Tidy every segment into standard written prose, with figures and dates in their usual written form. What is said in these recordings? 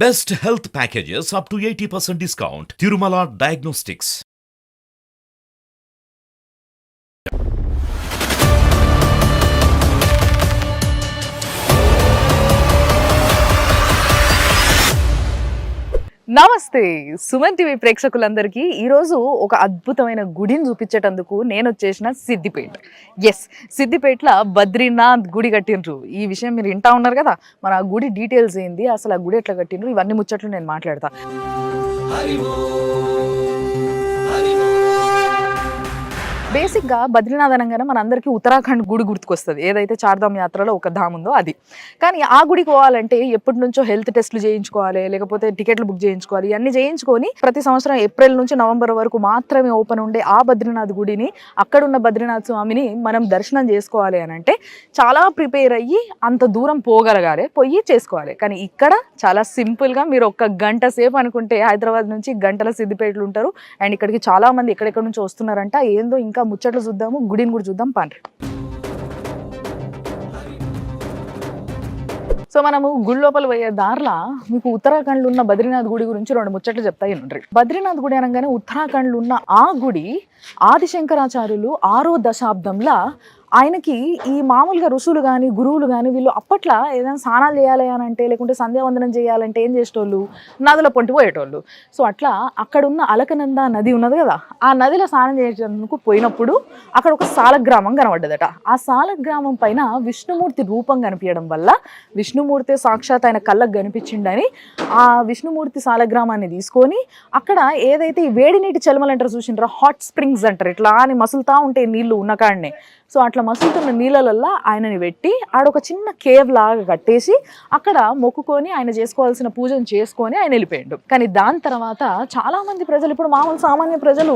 Best health packages up to 80% discount. Tirumala Diagnostics. నమస్తే Suman TV ప్రేక్షకులందరికీ ఈరోజు ఒక అద్భుతమైన గుడిని చూపించేటందుకు నేను వచ్చేసిన సిద్దిపేట. సిద్దిపేటలో బద్రీనాథ్ గుడి కట్టిండ్రు. ఈ విషయం మీరు వింటా ఉన్నారు కదా, మరి ఆ గుడి డీటెయిల్స్ ఏంది, అసలు ఆ గుడి ఎట్లా కట్టిండ్రు, ఇవన్నీ ముచ్చట్లు నేను మాట్లాడతా. బేసిక్గా బద్రీనాథ్ అనగానే మన అందరికీ ఉత్తరాఖండ్ గుడి గుర్తుకొస్తుంది, ఏదైతే చార్ధామ్ యాత్రలో ఒక ధామ్ ఉందో అది. కానీ ఆ గుడికి పోవాలంటే ఎప్పటి నుంచో హెల్త్ టెస్ట్లు చేయించుకోవాలి, లేకపోతే టికెట్లు బుక్ చేయించుకోవాలి. ఇవన్నీ చేయించుకొని ప్రతి సంవత్సరం ఏప్రిల్ నుంచి నవంబర్ వరకు మాత్రమే ఓపెన్ ఉండే ఆ బద్రీనాథ్ గుడిని, అక్కడున్న బద్రీనాథ్ స్వామిని మనం దర్శనం చేసుకోవాలి అని అంటే చాలా ప్రిపేర్ అయ్యి అంత దూరం పోగలగాలి, పోయి చేసుకోవాలి. కానీ ఇక్కడ చాలా సింపుల్గా మీరు ఒక్క గంట సేపు అనుకుంటే హైదరాబాద్ నుంచి గంటల సిద్దిపేటలు ఉంటారు. అండ్ ఇక్కడికి చాలా మంది ఎక్కడెక్కడ నుంచి వస్తున్నారంట. ఏందో ఇంకా ముచ్చట్లు చూద్దాము, గుడిని కూడా చూద్దాం పండ్రి. సో మనము గుడి లోపల పోయే దారిలో మీకు ఉత్తరాఖండ్లో ఉన్న బద్రీనాథ్ గుడి గురించి రెండు ముచ్చట్లు చెప్తాయి. బద్రీనాథ్ గుడి అనగానే ఉత్తరాఖండ్లో ఉన్న ఆ గుడి ఆదిశంకరాచార్యులు 6వ దశాబ్దంలో ఆయనకి ఈ మామూలుగా ఋషులు కానీ గురువులు కానీ వీళ్ళు అప్పట్లో ఏదైనా స్నానాలు చేయాలి అని అంటే, లేకుంటే సంధ్యావందనం చేయాలంటే ఏం చేసేటోళ్ళు, నదుల పొంటి పోయేటోళ్ళు. సో అట్లా అక్కడున్న అలకనంద నది ఉన్నది కదా, ఆ నదిలో స్నానం చేయడానికి పోయినప్పుడు అక్కడ ఒక సాలగ్రామం కనబడ్డదట. ఆ సాలగ్రామం పైన విష్ణుమూర్తి రూపం కనిపించడం వల్ల విష్ణుమూర్తి సాక్షాత్ ఆయన కళ్ళకు కనిపించిండని ఆ విష్ణుమూర్తి సాలగ్రామాన్ని తీసుకొని అక్కడ ఏదైతే ఈ వేడి నీటి చలమలు అంటారు చూసింటారో, హాట్ స్ప్రింగ్స్ అంటారు, ఇట్లా అని మసులుతా ఉంటే నీళ్లు ఉన్న కాడనే. సో అట్లా మసులుతున్న నీళ్ళల్లో ఆయనని పెట్టి ఆడొక చిన్న కేవ్ లాగా కట్టేసి అక్కడ మొక్కుకొని ఆయన చేసుకోవాల్సిన పూజను చేసుకొని ఆయన వెళ్ళిపోయాడు. కానీ దాని తర్వాత చాలా మంది ప్రజలు, ఇప్పుడు మామూలు సామాన్య ప్రజలు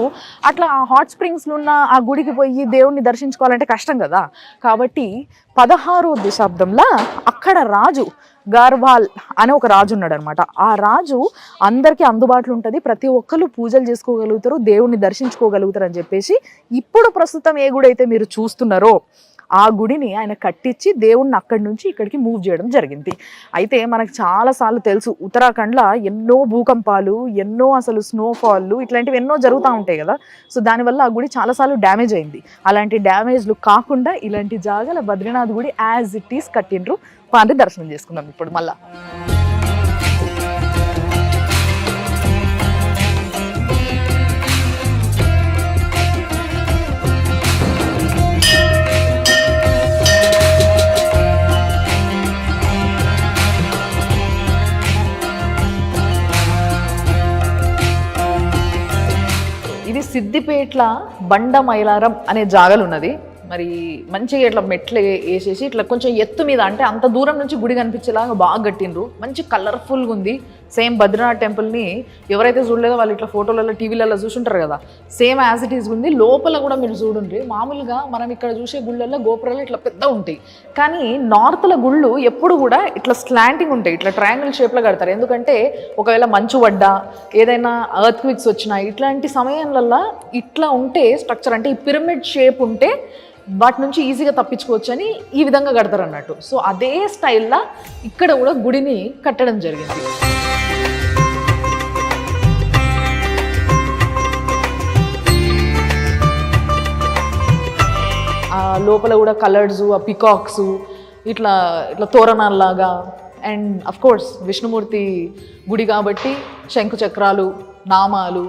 అట్లా ఆ హాట్ స్ప్రింగ్స్లో ఉన్న ఆ గుడికి పోయి దేవుణ్ణి దర్శించుకోవాలంటే కష్టం కదా. కాబట్టి 16వ దశాబ్దంలో అక్కడ రాజు గార్వాల్ అనే ఒక రాజు ఉన్నాడు అనమాట. ఆ రాజు అందరికీ అందుబాటులో ఉంటుంది, ప్రతి ఒక్కరు పూజలు చేసుకోగలుగుతారు, దేవుణ్ణి దర్శించుకోగలుగుతారు అని చెప్పేసి ఇప్పుడు ప్రస్తుతం ఏ గుడి అయితే మీరు చూస్తున్నారో ఆ గుడిని ఆయన కట్టించి దేవుణ్ణి అక్కడి నుంచి ఇక్కడికి మూవ్ చేయడం జరిగింది. అయితే మనకు చాలాసార్లు తెలుసు ఉత్తరాఖండ్లో ఎన్నో భూకంపాలు, ఎన్నో అసలు స్నోఫాల్లు ఇట్లాంటివి ఎన్నో జరుగుతూ ఉంటాయి కదా. సో దానివల్ల ఆ గుడి చాలాసార్లు డ్యామేజ్ అయింది. అలాంటి డ్యామేజ్లు కాకుండా ఇలాంటి జాగాల బద్రీనాథ్ గుడి యాజ్ ఇట్ ఈస్ కట్టిండ్రు. పాండి దర్శనం చేసుకుందాం ఇప్పుడు మళ్ళా. ఇది సిద్దిపేట్ల బండ మైలారం అనే జాగలు ఉన్నది. మరి మంచిగా ఇట్లా మెట్లు వేసేసి ఇట్లా కొంచెం ఎత్తు మీద, అంటే అంత దూరం నుంచి గుడి కనిపించేలాగా బాగా కట్టిండ్రు. మంచి కలర్ఫుల్గా ఉంది. సేమ్ బద్రీనాథ్ టెంపుల్ని ఎవరైతే చూడలేదో వాళ్ళు ఇట్లా ఫోటోలలో టీవీలలో చూసుంటారు కదా, సేమ్ యాజ్ ఇట్ ఈస్ ఉంది. లోపల కూడా మీరు చూడండి, మామూలుగా మనం ఇక్కడ చూసే గుళ్ళల్లో గోపురాలు ఇట్లా పెద్ద ఉంటాయి, కానీ నార్త్ల గుళ్ళు ఎప్పుడు కూడా ఇట్లా స్లాంటింగ్ ఉంటాయి, ఇట్లా ట్రయాంగిల్ షేప్లో కడతారు. ఎందుకంటే ఒకవేళ మంచు పడ్డా, ఏదైనా ఎర్త్ క్విక్స్ వచ్చినా, ఇట్లాంటి సమయంలో ఇట్లా ఉంటే స్ట్రక్చర్, అంటే ఈ పిరమిడ్ షేప్ ఉంటే వాటి నుంచి ఈజీగా తప్పించుకోవచ్చు అని ఈ విధంగా కడతారు అన్నట్టు. సో అదే స్టైల్లో ఇక్కడ కూడా గుడిని కట్టడం జరిగింది. ఆ లోపల కూడా కలర్స్, ఆ పికాక్స్, ఇట్లా ఇట్లా తోరణాల్లాగా. అండ్ అఫ్ కోర్స్ విష్ణుమూర్తి గుడి కాబట్టి శంకు చక్రాలు, నామాలు.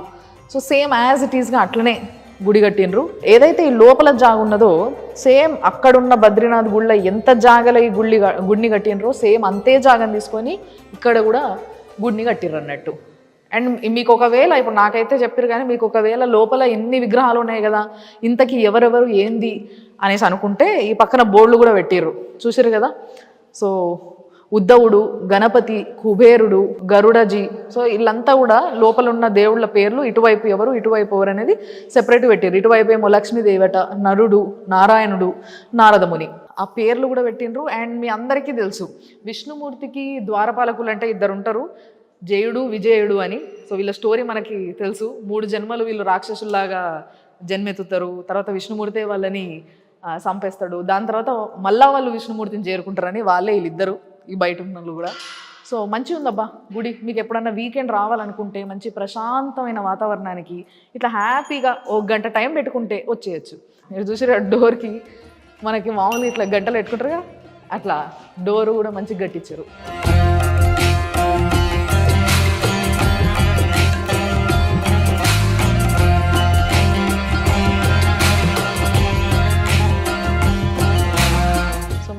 సో సేమ్ యాజ్ ఇట్ ఈస్గా అట్లనే గుడి కట్టినరు. ఏదైతే ఈ లోపల జాగ ఉన్నదో సేమ్ అక్కడున్న బద్రీనాథ్ గుళ్ళ ఎంత జాగలో ఈ గుడిని కట్టినరో సేమ్ అంతే జాగని తీసుకొని ఇక్కడ కూడా గుడిని కట్టిర్రు అన్నట్టు. అండ్ మీకు ఒకవేళ ఇప్పుడు నాకైతే చెప్పారు, కానీ మీకు ఒకవేళ లోపల ఎన్ని విగ్రహాలు ఉన్నాయి కదా, ఇంతకీ ఎవరెవరు ఏంది అనేసి అనుకుంటే ఈ పక్కన బోర్డులు కూడా పెట్టిర్రు, చూసారు కదా. సో ఉద్ధవుడు, గణపతి, కుబేరుడు, గరుడజీ, సో వీళ్ళంతా కూడా లోపల ఉన్న దేవుళ్ళ పేర్లు ఇటువైపు ఎవరు ఇటువైపు ఎవరు అనేది సెపరేట్ పెట్టారు. ఇటువైపు ఏమో లక్ష్మీదేవట, నరుడు, నారాయణుడు, నారదముని, ఆ పేర్లు కూడా పెట్టిండ్రు. అండ్ మీ అందరికీ తెలుసు విష్ణుమూర్తికి ద్వారపాలకులు అంటే ఇద్దరు ఉంటారు, జయుడు, విజయుడు అని. సో వీళ్ళ స్టోరీ మనకి తెలుసు. 3 జన్మలు వీళ్ళు రాక్షసుల్లాగా జన్మెత్తుతారు, తర్వాత విష్ణుమూర్తే వాళ్ళని చంపేస్తాడు, దాని తర్వాత మళ్ళా వాళ్ళు విష్ణుమూర్తిని చేరుకుంటారని వాళ్ళే వీళ్ళిద్దరు, ఈ బయట ఉన్న కూడా. సో మంచిగా ఉందబ్బా గుడి. మీకు ఎప్పుడన్నా వీకెండ్ రావాలనుకుంటే మంచి ప్రశాంతమైన వాతావరణానికి ఇట్లా హ్యాపీగా ఒక గంట టైం పెట్టుకుంటే వచ్చేయచ్చు. మీరు చూసారా డోర్కి మనకి మామూలుగా ఇట్లా గంటలు పెట్టుకుంటారు కదా, అట్లా డోరు కూడా మంచిగా గట్టించారు.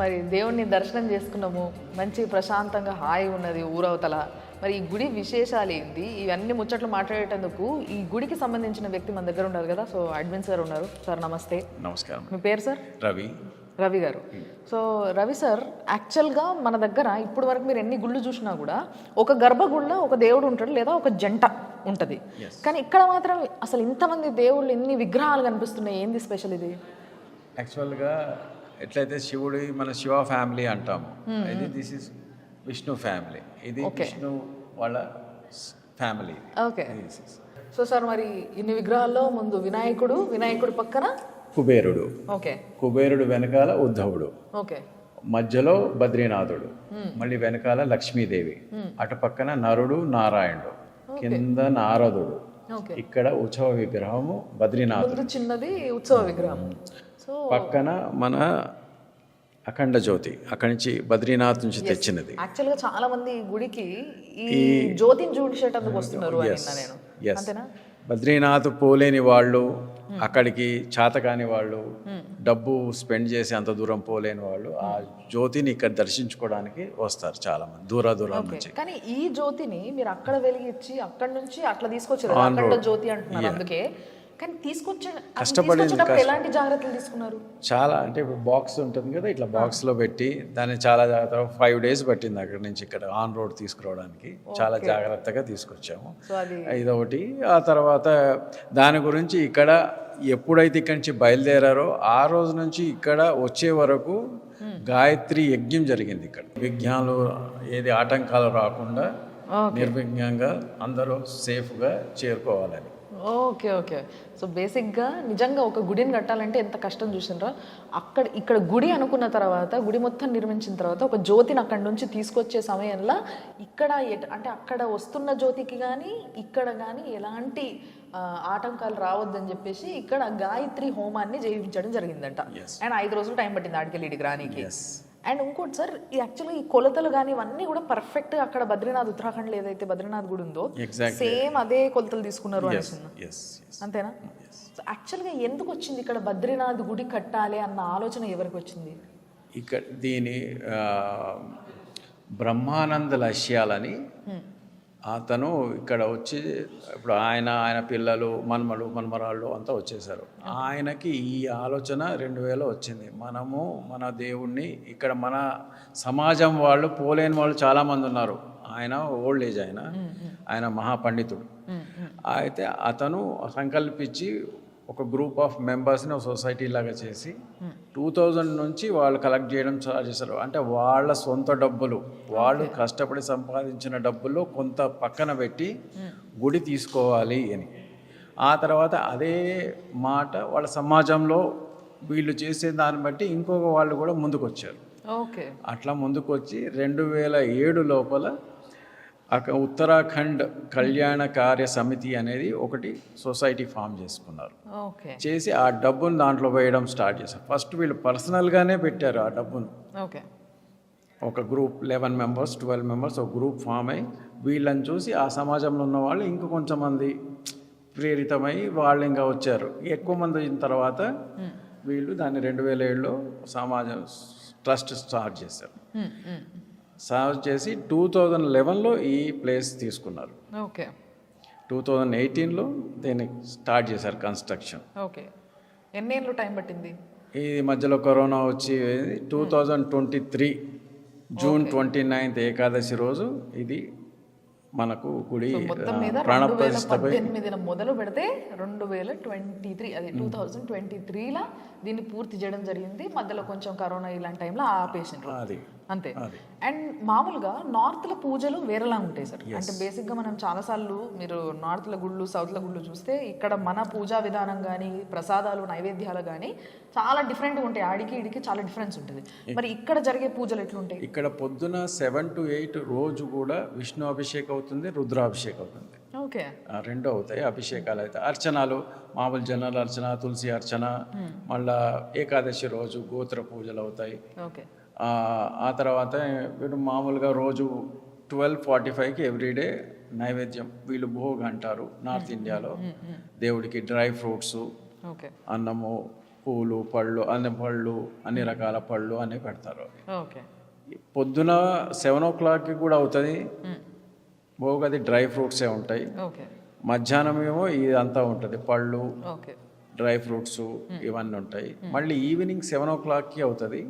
మరి దేవుణ్ణి దర్శనం చేసుకున్నాము, మంచి ప్రశాంతంగా హాయిగా ఉన్నది ఊరవతల. మరి ఈ గుడి విశేషాలు ఏంటి, ఇవన్నీ ముచ్చట్లు మాట్లాడేటందుకు ఈ గుడికి సంబంధించిన వ్యక్తి మన దగ్గర ఉన్నారు కదా. సో అడ్మిన్ సార్ ఉన్నారు. సార్ నమస్తే. నమస్కారం. మీ పేరు సార్? రవి గారు. సో రవి సార్, యాక్చువల్గా మన దగ్గర ఇప్పుడు వరకు మీరు ఎన్ని గుళ్ళు చూసినా కూడా ఒక గర్భగుడిలో ఒక దేవుడు ఉంటాడు లేదా ఒక జంట ఉంటుంది. కానీ ఇక్కడ మాత్రం అసలు ఇంతమంది దేవుళ్ళు, ఎన్ని విగ్రహాలు కనిపిస్తున్నాయి, ఏంది స్పెషల్ ఇది? యాక్చువల్గా ఎట్లయితే శివుడి మన శివ ఫ్యామిలీ అంటాము, ఇది దిస్ ఇస్ విష్ణు ఫ్యామిలీ, ఇది విష్ణు వాళ్ళ ఫ్యామిలీ. ఓకే. సో సార్, మరి ఇన్ని విగ్రహాల్లో ముందు వినాయకుడు పక్కన కుబేరుడు, ఓకే, కుబేరుడు వెనకాల ఉద్ధవుడు, ఓకే, మధ్యలో బద్రీనాథుడు, మళ్ళీ వెనకాల లక్ష్మీదేవి, అటు పక్కన నరుడు నారాయణుడు, కింద నారదుడు, ఇక్కడ ఉత్సవ విగ్రహము బద్రీనాథుడు, చిన్నది ఉత్సవ విగ్రహం, పక్కన మన అఖండ జ్యోతి, అక్కడి నుంచి బద్రీనాథ్ నుంచి తెచ్చినది. యాక్చువల్గా చాలా మంది గుడికి ఈ జ్యోతిని చూసేటందుకు వస్తున్నారు. అంతేనా? బద్రీనాథ్ పోలేని వాళ్ళు, అక్కడికి చేతకాని వాళ్ళు, డబ్బు స్పెండ్ చేసి అంత దూరం పోలేని వాళ్ళు ఆ జ్యోతిని ఇక్కడ దర్శించుకోవడానికి వస్తారు చాలా మంది దూరం నుంచి. కానీ ఈ జ్యోతిని మీరు అక్కడ వెలిగించి అక్కడ నుంచి అట్లా తీసుకొచ్చారు, అఖండ జ్యోతి అంటున్నారు. అందుకే కానీ తీసుకొచ్చేటప్పుడు ఎలాంటి జాగ్రత్తలు తీసుకున్నారు? చాలా, అంటే ఇప్పుడు బాక్స్ ఉంటుంది కదా, ఇట్లా బాక్స్లో పెట్టి దాన్ని చాలా జాగ్రత్తగా 5 days పట్టింది అక్కడి నుంచి ఇక్కడ ఆన్ రోడ్ తీసుకురావడానికి. చాలా జాగ్రత్తగా తీసుకొచ్చాము, ఇదొకటి. ఆ తర్వాత దాని గురించి ఇక్కడ ఎప్పుడైతే ఇక్కడి నుంచి బయలుదేరారో ఆ రోజు నుంచి ఇక్కడ వచ్చే వరకు గాయత్రి యజ్ఞం జరిగింది. ఇక్కడ విఘ్నాలు ఏది ఆటంకాలు రాకుండా నిర్విఘ్నంగా అందరూ సేఫ్గా చేరుకోవాలని. Okay, okay. సో బేసిక్గా నిజంగా ఒక గుడిని కట్టాలంటే ఎంత కష్టం చూసినరా. ఇక్కడ గుడి అనుకున్న తర్వాత, గుడి మొత్తం నిర్మించిన తర్వాత ఒక జ్యోతిని అక్కడి నుంచి తీసుకొచ్చే సమయంలో ఇక్కడ అంటే అక్కడ వస్తున్న జ్యోతికి కానీ ఇక్కడ కానీ ఎలాంటి ఆటంకాలు రావద్దని చెప్పేసి ఇక్కడ గాయత్రి హోమాన్ని చేయించడం జరిగిందంట. అండ్ 5 రోజులు టైం పట్టింది ఆడికెళ్ళి రానికి. అండ్ ఇంకోటి సార్, యాక్చువల్గా ఈ కొలతలు కానీ ఇవన్నీ కూడా పర్ఫెక్ట్ అక్కడ బద్రీనాథ్, ఉత్తరాఖండ్లో ఏదైతే బద్రీనాథ్ గుడి ఉందో సేమ్ అదే కొలతలు తీసుకున్నారు అని. అంతేనా? సో యాక్చువల్గా ఎందుకు వచ్చింది ఇక్కడ బద్రీనాథ్ గుడి కట్టాలి అన్న ఆలోచన ఎవరికి వచ్చింది? ఇక్కడ దీని బ్రహ్మానంద లక్ష్యాలని అతను ఇక్కడ వచ్చి, ఇప్పుడు ఆయన పిల్లలు, మన్మరాళ్ళు అంతా వచ్చేసారు. ఆయనకి ఈ ఆలోచన 2000 వచ్చింది. మనము మన దేవుణ్ణి ఇక్కడ మన సమాజం వాళ్ళు పోలేని వాళ్ళు చాలామంది ఉన్నారు. ఆయన ఓల్డ్ ఏజ్, ఆయన మహాపండితుడు. అయితే అతను సంకల్పించి ఒక గ్రూప్ ఆఫ్ మెంబర్స్ని ఒక సొసైటీ లాగా చేసి 2000 నుంచి వాళ్ళు కలెక్ట్ చేయడం స్టార్ట్ చేశారు. అంటే వాళ్ళ సొంత డబ్బులు, వాళ్ళు కష్టపడి సంపాదించిన డబ్బుల్లో కొంత పక్కన పెట్టి గుడి తీసుకోవాలి అని. ఆ తర్వాత అదే మాట వాళ్ళ సమాజంలో వీళ్ళు చేసే దాన్ని బట్టి ఇంకొక వాళ్ళు కూడా ముందుకు వచ్చారు. అట్లా ముందుకు వచ్చి 2007 లోపల ఉత్తరాఖండ్ కళ్యాణ కార్య సమితి అనేది ఒకటి సొసైటీ ఫామ్ చేసుకున్నారు. చేసి ఆ డబ్బును దాంట్లో వేయడం స్టార్ట్ చేశారు. ఫస్ట్ వీళ్ళు పర్సనల్గానే పెట్టారు ఆ డబ్బును. ఒక గ్రూప్ 11 members 12 members ఒక గ్రూప్ ఫామ్ అయ్యి వీళ్ళని చూసి ఆ సమాజంలో ఉన్న వాళ్ళు ఇంకా కొంచెం మంది ప్రేరితమై వాళ్ళు ఇంకా వచ్చారు. ఎక్కువ మంది అయిన తర్వాత వీళ్ళు దాన్ని 2007లో సమాజం ట్రస్ట్ స్టార్ట్ చేశారు. స్టార్ట్ చేసి 2011లో ఈ ప్లేస్ తీసుకున్నారు. 2018లో దీన్ని స్టార్ట్ చేశారు కన్స్ట్రక్షన్. ఎన్నేళ్ళు టైం పట్టింది? ఈ మధ్యలో కరోనా వచ్చి 2023 జూన్ 29th ఏకాదశి రోజు ఇది మనకు గుడి ప్రాణప్రతిష్ఠపై మొదలు పెడితే 2023 అది 2023లా దీన్ని పూర్తి చేయడం జరిగింది. మధ్యలో కొంచెం కరోనా ఇలాంటి టైంలో ఆపేసినారు. అది అంతే. అది. అండ్ మామూలుగా నార్త్లో పూజలు వేరేలా ఉంటాయి సార్. అంటే బేసిక్గా మనం చాలాసార్లు మీరు నార్త్ల గుళ్ళు సౌత్ల గుళ్ళు చూస్తే ఇక్కడ మన పూజా విధానం కానీ ప్రసాదాలు నైవేద్యాలు కానీ చాలా డిఫరెంట్గా ఉంటాయి. ఆడికి ఈడికి చాలా డిఫరెన్స్ ఉంటుంది. మరి ఇక్కడ జరిగే పూజలు ఎట్లుంటాయి? ఇక్కడ పొద్దున 7 to 8 రోజు కూడా విష్ణు అభిషేకం అవుతుంది, రుద్రాభిషేకం అవుతుంది. ఓకే. రెండు అవుతాయి అభిషేకాలు. అయితే అర్చనాలు మామూలు జనరల్ అర్చన, తులసి అర్చన, మళ్ళా ఏకాదశి రోజు గోత్ర పూజలు అవుతాయి. ఓకే. ఆ తర్వాత వీళ్ళు మామూలుగా రోజు 12:45కి ఎవ్రీడే నైవేద్యం వీళ్ళు భోగ్ అంటారు నార్త్ ఇండియాలో. దేవుడికి డ్రై ఫ్రూట్స్, ఓకే, అన్నము, పూలు, పళ్ళు, అన్ని పళ్ళు, అన్ని రకాల పళ్ళు అన్నీ పెడతారు. ఓకే. పొద్దున 7 o'clockకి కూడా అవుతుంది భోగ్, అది డ్రై ఫ్రూట్సే ఉంటాయి. ఓకే. మధ్యాహ్నం ఏమో ఇదంతా ఉంటుంది, పళ్ళు, ఓకే, డ్రై ఫ్రూట్స్ ఇవన్నీ ఉంటాయి. మళ్ళీ ఈవినింగ్ 7 o'clockకి అవుతుంది.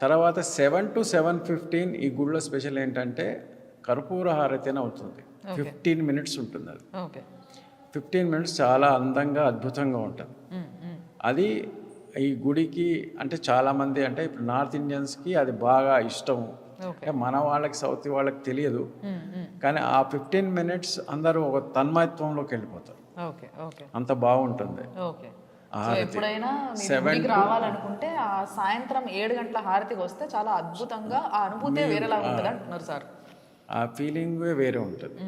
తర్వాత 7 to 7:15 ఈ గుళ్ళో స్పెషల్ ఏంటంటే కర్పూర హారతిన అవుతుంది. 15 minutes ఉంటుంది. అది ఓకే. 15 minutes చాలా అందంగా అద్భుతంగా ఉంటుంది. అది ఈ గుడికి అంటే చాలామంది అంటే ఇప్పుడు నార్త్ ఇండియన్స్కి అది బాగా ఇష్టం. మన వాళ్ళకి సౌత్ వాళ్ళకి తెలియదు, కానీ ఆ 15 minutes అందరూ ఒక తన్మయత్వంలోకి వెళ్ళిపోతారు. ఓకే. ఓకే. అంత బాగుంటుంది. ఓకే. ఎప్పుడైనా గుడికి రావాలనుకుంటే ఆ సాయంత్రం 7 గంటల హారతికి వస్తే చాలా అద్భుతంగా ఆ అనుభూతి వేరేలా ఉంటుంది అంటున్నారు సార్. ఆ ఫీలింగ్ వేరే ఉంటుంది,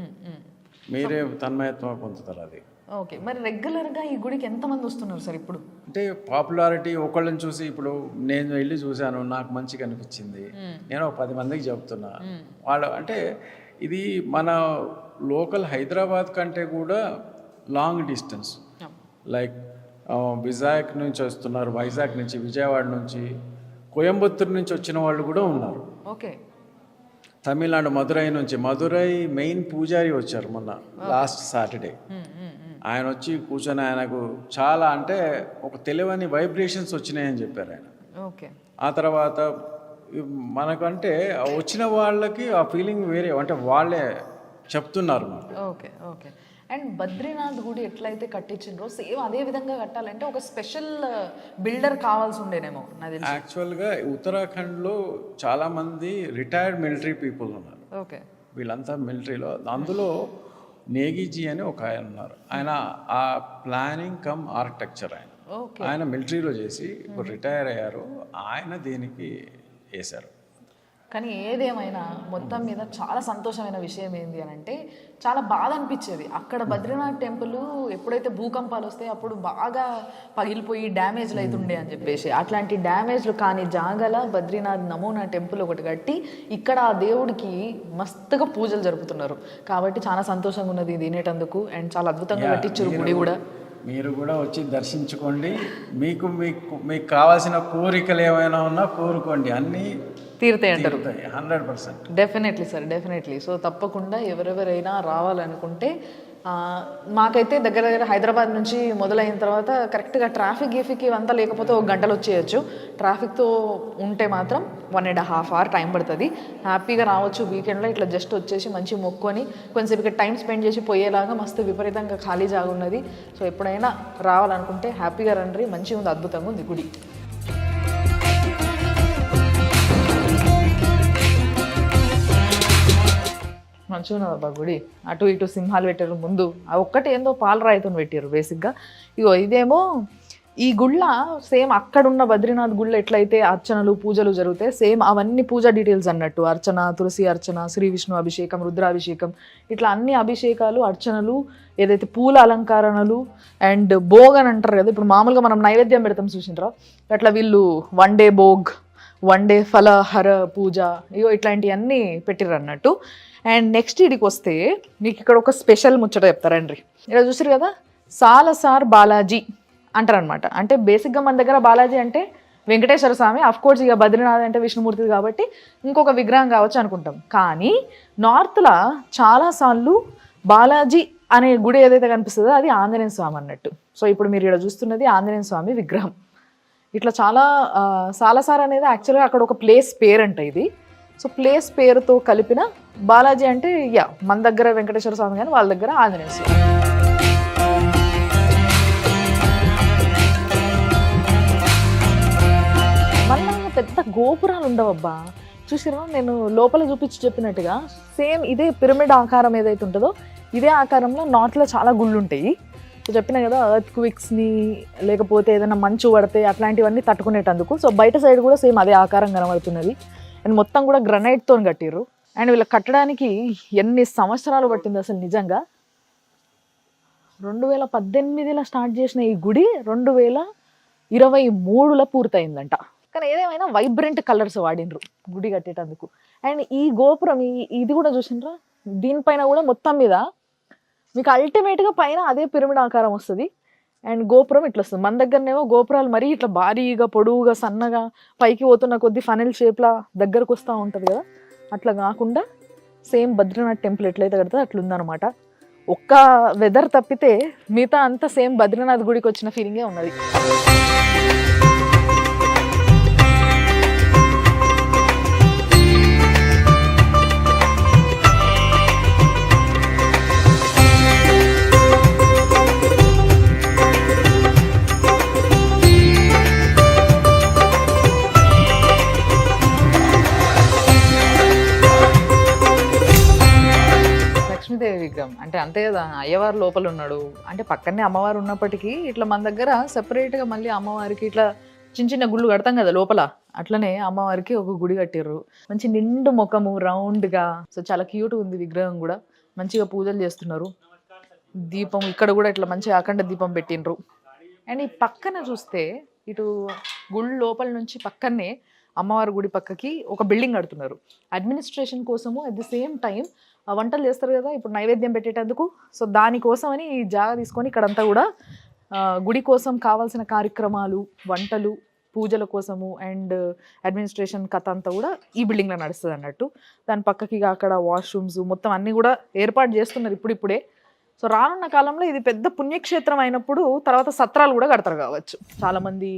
మీరే తన్మయత్వం పొందుతారు అది. ఓకే. మరి రెగ్యులర్గా ఈ గుడికి ఎంతమంది వస్తున్నారు సార్ ఇప్పుడు? అంటే పాపులారిటీ ఒకళ్ళని చూసి, ఇప్పుడు నేను వెళ్ళి చూశాను, నాకు మంచిగా అనిపించింది, నేను 10 మందికి చెప్తున్నా. వాళ్ళు అంటే ఇది మన లోకల్ హైదరాబాద్ కంటే కూడా లాంగ్ డిస్టెన్స్, లైక్ విజాగ్ నుంచి వస్తున్నారు, వైజాగ్ నుంచి, విజయవాడ నుంచి, కోయంబత్తూరు నుంచి వచ్చిన వాళ్ళు కూడా ఉన్నారు. ఓకే. తమిళనాడు మదురై నుంచి, మదురై మెయిన్ పూజారి వచ్చారు మొన్న లాస్ట్ సాటర్డే. ఆయన వచ్చి కూర్చొని ఆయనకు చాలా అంటే ఒక తెలియని వైబ్రేషన్స్ వచ్చినాయని చెప్పారు ఆయన. ఓకే. ఆ తర్వాత మనకంటే వచ్చిన వాళ్ళకి ఆ ఫీలింగ్ వేరే, అంటే వాళ్ళే చెప్తున్నారు మాకు. ఓకే. ఓకే. అండ్ బద్రీనాథ్ గుడి ఎట్లయితే కట్టించిండ్రో సేమ్ అదే విధంగా కట్టాలంటే ఒక స్పెషల్ బిల్డర్ కావాల్సి ఉండేనేమో నాకు తెలిసి. యాక్చువల్గా ఉత్తరాఖండ్లో చాలామంది రిటైర్డ్ మిలిటరీ పీపుల్ ఉన్నారు. ఓకే. వీళ్ళంతా మిలిటరీలో, అందులో నేగిజీ అని ఒక ఆయన ఉన్నారు. ఆయన ఆ ప్లానింగ్ కమ్ ఆర్కిటెక్చర్ ఆయన. ఆయన మిలిటరీలో చేసి ఇప్పుడు రిటైర్ అయ్యారు. ఆయన దీనికి వేశారు. కానీ ఏదేమైనా మొత్తం మీద చాలా సంతోషమైన విషయం ఏంటి అని అంటే చాలా బాధ అనిపించేది. అక్కడ బద్రీనాథ్ టెంపుల్ ఎప్పుడైతే భూకంపాలు వస్తాయి అప్పుడు బాగా పగిలిపోయి డ్యామేజ్లు అవుతుండే అని చెప్పేసి, అట్లాంటి డ్యామేజ్లు కాని జాగల బద్రీనాథ్ నమూనా టెంపుల్ ఒకటి కట్టి ఇక్కడ ఆ దేవుడికి మస్తుగా పూజలు జరుపుతున్నారు. కాబట్టి చాలా సంతోషంగా ఉన్నది తినేటందుకు. అండ్ చాలా అద్భుతంగా కట్టించారు గుడి కూడా. మీరు కూడా వచ్చి దర్శించుకోండి. మీకు కావాల్సిన కోరికలు ఏమైనా ఉన్నా కోరుకోండి, అన్నీ తీరుతాయి అంటారు. 100%. Definitely sir, definitely. సో తప్పకుండా ఎవరెవరైనా రావాలనుకుంటే మాకైతే దగ్గర దగ్గర హైదరాబాద్ నుంచి మొదలైన తర్వాత కరెక్ట్గా ట్రాఫిక్ గీఫిక్ ఇవంతా లేకపోతే 1 గంటలో వచ్చేయచ్చు. ట్రాఫిక్తో ఉంటే మాత్రం 1.5 hour టైం పడుతుంది. హ్యాపీగా రావచ్చు వీకెండ్లో. ఇట్లా జస్ట్ వచ్చేసి మంచి మొక్కుని కొంచెంసేపు ఇక్కడ టైం స్పెండ్ చేసి పోయేలాగా మస్తు విపరీతంగా ఖాళీ జాగా ఉన్నది. సో ఎప్పుడైనా రావాలనుకుంటే హ్యాపీగా రండి. మంచిగా ఉంది, అద్భుతంగా ఉంది గుడి. మంచిగా ఉన్నది అబ్బా గుడి. అటు ఇటు సింహాలు పెట్టారు ముందు, ఆ ఒక్కటి ఏందో పాలరాయితో పెట్టారు బేసిక్గా. ఇగో ఇదేమో ఈ గుళ్ళ సేమ్ అక్కడున్న బద్రీనాథ్ గుళ్ళ ఎట్లయితే అర్చనలు పూజలు జరుగుతాయి సేమ్ అవన్నీ పూజా డీటెయిల్స్ అన్నట్టు. అర్చన, తులసి అర్చన, శ్రీ విష్ణు అభిషేకం, రుద్రాభిషేకం, ఇట్లా అన్ని అభిషేకాలు, అర్చనలు, ఏదైతే పూల అలంకరణలు అండ్ భోగ్ అని అంటారు కదా. ఇప్పుడు మామూలుగా మనం నైవేద్యం పెడతాం చూసింటారా, అట్లా వీళ్ళు 1 day భోగ్, 1 day ఫలహర పూజ, ఇగో ఇట్లాంటివన్నీ పెట్టిర్రు అన్నట్టు. అండ్ నెక్స్ట్ ఇడికి వస్తే మీకు ఇక్కడ ఒక స్పెషల్ ముచ్చట చెప్తారండి. ఇక్కడ చూసారు కదా, సాలసార్ బాలాజీ అంటారనమాట. అంటే బేసిక్గా మన దగ్గర బాలాజీ అంటే వెంకటేశ్వర స్వామి, అఫ్కోర్స్ ఇక బద్రీనాథ్ అంటే విష్ణుమూర్తి కాబట్టి ఇంకొక విగ్రహం కావచ్చు అనుకుంటాం. కానీ నార్త్లో చాలాసార్లు బాలాజీ అనే గుడి ఏదైతే కనిపిస్తుందో అది ఆంజనేయ స్వామి అన్నట్టు. సో ఇప్పుడు మీరు ఇక్కడ చూస్తున్నది ఆంజనేయ స్వామి విగ్రహం. ఇట్లా చాలా సాలసార్ అనేది యాక్చువల్గా అక్కడ ఒక ప్లేస్ పేరంట ఇది. సో ప్లేస్ పేరుతో కలిపిన బాలాజీ అంటే మన దగ్గర వెంకటేశ్వర స్వామి కానీ వాళ్ళ దగ్గర ఆంజనేయ స్వామి. మళ్ళీ పెద్ద గోపురాలు ఉండవబ్బా. చూసిరా నేను లోపల చూపించి చెప్పినట్టుగా సేమ్ ఇదే పిరమిడ్ ఆకారం ఏదైతే ఉంటుందో ఇదే ఆకారంలో నార్త్లో చాలా గుళ్ళు ఉంటాయి. సో చెప్పిన కదా ఎర్త్ క్విక్స్ని లేకపోతే ఏదైనా మంచు పడితే అట్లాంటివన్నీ తట్టుకునేటందుకు. సో బయట సైడ్ కూడా సేమ్ అదే ఆకారం కనబడుతున్నది. అండ్ మొత్తం కూడా గ్రనైట్తో కట్టిర్రు. అండ్ వీళ్ళకి కట్టడానికి ఎన్ని సంవత్సరాలు పట్టింది అసలు నిజంగా. 2018లో స్టార్ట్ చేసిన ఈ గుడి 2023లో పూర్తయిందంట. కానీ ఏదేమైనా వైబ్రెంట్ కలర్స్ వాడినరు గుడి కట్టేటందుకు. అండ్ ఈ గోపురం ఇది కూడా చూసినరా, దీనిపైన కూడా మొత్తం మీద మీకు అల్టిమేట్గా పైన అదే పిరమిడ్ ఆకారం వస్తుంది. అండ్ గోపురం ఇట్లా వస్తుంది. మన దగ్గరనేమో గోపురాలు మరీ ఇట్లా భారీగా పొడవుగా సన్నగా పైకి పోతున్న కొద్ది ఫనల్ షేప్లా దగ్గరకు వస్తూ ఉంటుంది కదా, అట్లా కాకుండా సేమ్ బద్రీనాథ్ టెంపుల్ ఎట్లయితే కడుతుందో అట్లుందనమాట. ఒక్క వెదర్ తప్పితే మిగతా అంతా సేమ్ బద్రీనాథ్ గుడికి వచ్చిన ఫీలింగే ఉన్నది. లక్ష్మీదేవి విగ్రహం అంటే అంతే కదా, అయ్యవారు లోపల ఉన్నాడు అంటే పక్కనే అమ్మవారు ఉన్నప్పటికీ ఇట్లా మన దగ్గర సెపరేట్గా మళ్ళీ అమ్మవారికి ఇట్లా చిన్న చిన్న గుళ్ళు కడతాం కదా లోపల, అట్లనే అమ్మవారికి ఒక గుడి కట్టిర్రు. మంచి నిండు ముఖము రౌండ్గా. సో చాలా క్యూట్ ఉంది విగ్రహం కూడా. మంచిగా పూజలు చేస్తున్నారు. దీపం ఇక్కడ కూడా ఇట్లా మంచిగా అఖండ దీపం పెట్టిండ్రు. అండ్ ఈ పక్కన చూస్తే ఇటు గుడి లోపల నుంచి పక్కనే అమ్మవారి గుడి పక్కకి ఒక బిల్డింగ్ కడుతున్నారు అడ్మినిస్ట్రేషన్ కోసము. అట్ ది సేమ్ టైం వంటలు చేస్తారు కదా ఇప్పుడు నైవేద్యం పెట్టేటందుకు. సో దానికోసమని ఈ జాగా తీసుకొని ఇక్కడంతా కూడా గుడి కోసం కావాల్సిన కార్యక్రమాలు, వంటలు, పూజల కోసము అండ్ అడ్మినిస్ట్రేషన్ కథ అంతా కూడా ఈ బిల్డింగ్లో నడుస్తుంది అన్నట్టు. దాని పక్కకి అక్కడ వాష్రూమ్స్ మొత్తం అన్నీ కూడా ఏర్పాటు చేస్తున్నారు ఇప్పుడిప్పుడే. సో రానున్న కాలంలో ఇది పెద్ద పుణ్యక్షేత్రం అయినప్పుడు తర్వాత సత్రాలు కూడా కడతారు కావచ్చు. చాలామంది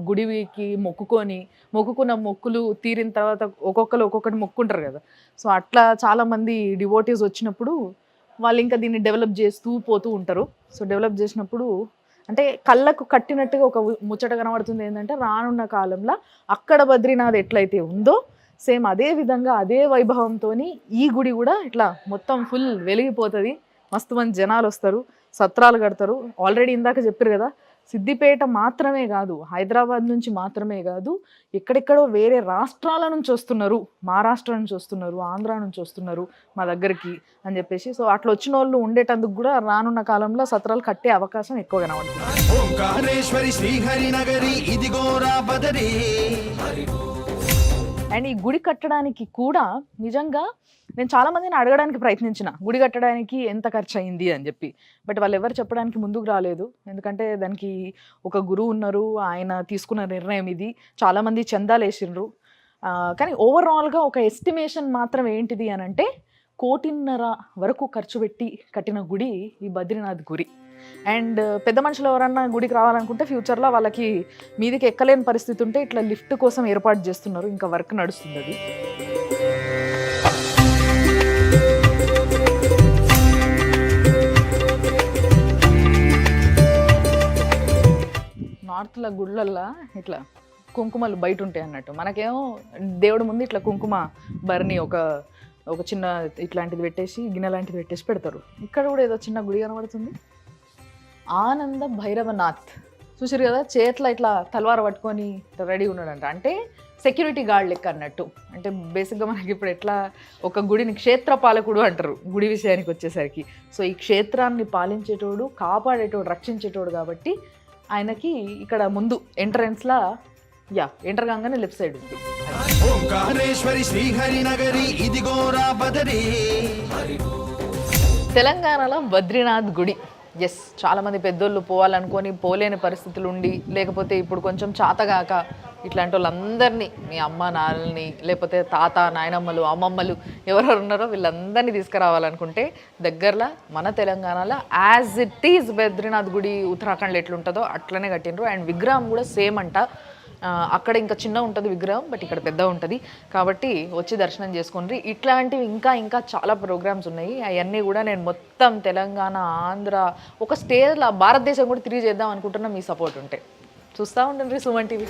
గుడికి మొక్కుకున్న మొక్కులు తీరిన తర్వాత ఒక్కొక్కరు ఒక్కొక్కటి మొక్కుంటారు కదా. సో అట్లా చాలామంది డివోటీస్ వచ్చినప్పుడు వాళ్ళు ఇంకా దీన్ని డెవలప్ చేస్తూ పోతూ ఉంటారు. సో డెవలప్ చేసినప్పుడు అంటే కళ్ళకు కట్టినట్టుగా ఒక ముచ్చట కనబడుతుంది. ఏంటంటే రానున్న కాలంలో అక్కడ బద్రీనాథ్ ఎట్లయితే ఉందో సేమ్ అదే విధంగా అదే వైభవంతో ఈ గుడి కూడా ఇట్లా మొత్తం ఫుల్ వెలిగిపోతుంది. మస్తు మంది జనాలు వస్తారు, సత్రాలు కడతారు. ఆల్రెడీ ఇందాక చెప్పారు కదా, సిద్దిపేట మాత్రమే కాదు, హైదరాబాద్ నుంచి మాత్రమే కాదు, ఎక్కడెక్కడో వేరే రాష్ట్రాల నుంచి వస్తున్నారు, మహారాష్ట్ర నుంచి వస్తున్నారు, ఆంధ్ర నుంచి వస్తున్నారు మా దగ్గరికి అని చెప్పేసి. సో అట్లా వచ్చిన వాళ్ళు ఉండేటందుకు కూడా రానున్న కాలంలో సత్రాలు కట్టే అవకాశం ఎక్కువ కనబడుతుంది. అండ్ ఈ గుడి కట్టడానికి కూడా నిజంగా నేను చాలామందిని అడగడానికి ప్రయత్నించిన గుడి కట్టడానికి ఎంత ఖర్చు అయింది అని చెప్పి. బట్ వాళ్ళు ఎవరు చెప్పడానికి ముందుకు రాలేదు. ఎందుకంటే దానికి ఒక గురువు ఉన్నారు, ఆయన తీసుకున్న నిర్ణయం ఇది. చాలామంది చందాలు వేసిండ్రు. కానీ ఓవరాల్గా ఒక ఎస్టిమేషన్ మాత్రం ఏంటిది అని అంటే 1.5 కోటి వరకు ఖర్చు పెట్టి కట్టిన గుడి ఈ బద్రీనాథ్ గుడి. అండ్ పెద్ద మనుషులు ఎవరన్నా గుడికి రావాలనుకుంటే ఫ్యూచర్లో వాళ్ళకి మీదికి ఎక్కలేని పరిస్థితి ఉంటే ఇట్లా లిఫ్ట్ కోసం ఏర్పాటు చేస్తున్నారు. ఇంకా వర్క్ నడుస్తుంది అది. నార్త్ల గుళ్ళల్లో ఇట్లా కుంకుమలు బయట ఉంటాయి అన్నట్టు. మనకేమో దేవుడి ముందు ఇట్లా కుంకుమ భరణి ఒక చిన్న ఇట్లాంటిది పెట్టేసి గిన్నె లాంటిది పెట్టేసి పెడతారు. ఇక్కడ కూడా ఏదో చిన్న గుడి కనబడుతుంది, ఆనంద భైరవనాథ్. చూసారు కదా, చేతిలో ఇట్లా తలవార పట్టుకొని రెడీ ఉన్నాడంట. అంటే సెక్యూరిటీ గార్డ్ లెక్క అన్నట్టు. అంటే బేసిక్గా మనకి ఇప్పుడు ఎట్లా ఒక గుడిని క్షేత్రపాలకుడు అంటారు గుడి విషయానికి వచ్చేసరికి. సో ఈ క్షేత్రాన్ని పాలించేటోడు, కాపాడేటోడు, రక్షించేటోడు కాబట్టి ఆయనకి ఇక్కడ ముందు ఎంట్రన్స్లా ఎంటర్ కాగానే లెఫ్ట్ సైడ్ ఉంది. తెలంగాణలో బద్రీనాథ్ గుడి. ఎస్, చాలామంది పెద్దోళ్ళు పోవాలనుకొని పోలేని పరిస్థితులు ఉండి, లేకపోతే ఇప్పుడు కొంచెం చాతగాక ఇట్లాంటి వాళ్ళందరినీ, మీ అమ్మ నాన్నల్ని లేకపోతే తాత నాయనమ్మలు అమ్మమ్మలు ఎవరెవరు ఉన్నారో వీళ్ళందరినీ తీసుకురావాలనుకుంటే దగ్గరలో మన తెలంగాణలో యాజ్ ఇట్ ఈజ్ బద్రీనాథ్ గుడి ఉత్తరాఖండ్లో ఎట్లుంటుందో అట్లనే కట్టినరు. అండ్ విగ్రహం కూడా సేమ్ అంట. అక్కడ ఇంకా చిన్న ఉంటుంది విగ్రహం, బట్ ఇక్కడ పెద్ద ఉంటుంది. కాబట్టి వచ్చి దర్శనం చేసుకోండి. ఇట్లాంటివి ఇంకా చాలా ప్రోగ్రామ్స్ ఉన్నాయి. అవన్నీ కూడా నేను మొత్తం తెలంగాణ, ఆంధ్ర, ఒక స్టేజ్లో భారతదేశం కూడా తిరిగి చేద్దాం అనుకుంటున్నా. మీ సపోర్ట్ ఉంటే చూస్తూ ఉండండి సుమన్ టీవీ.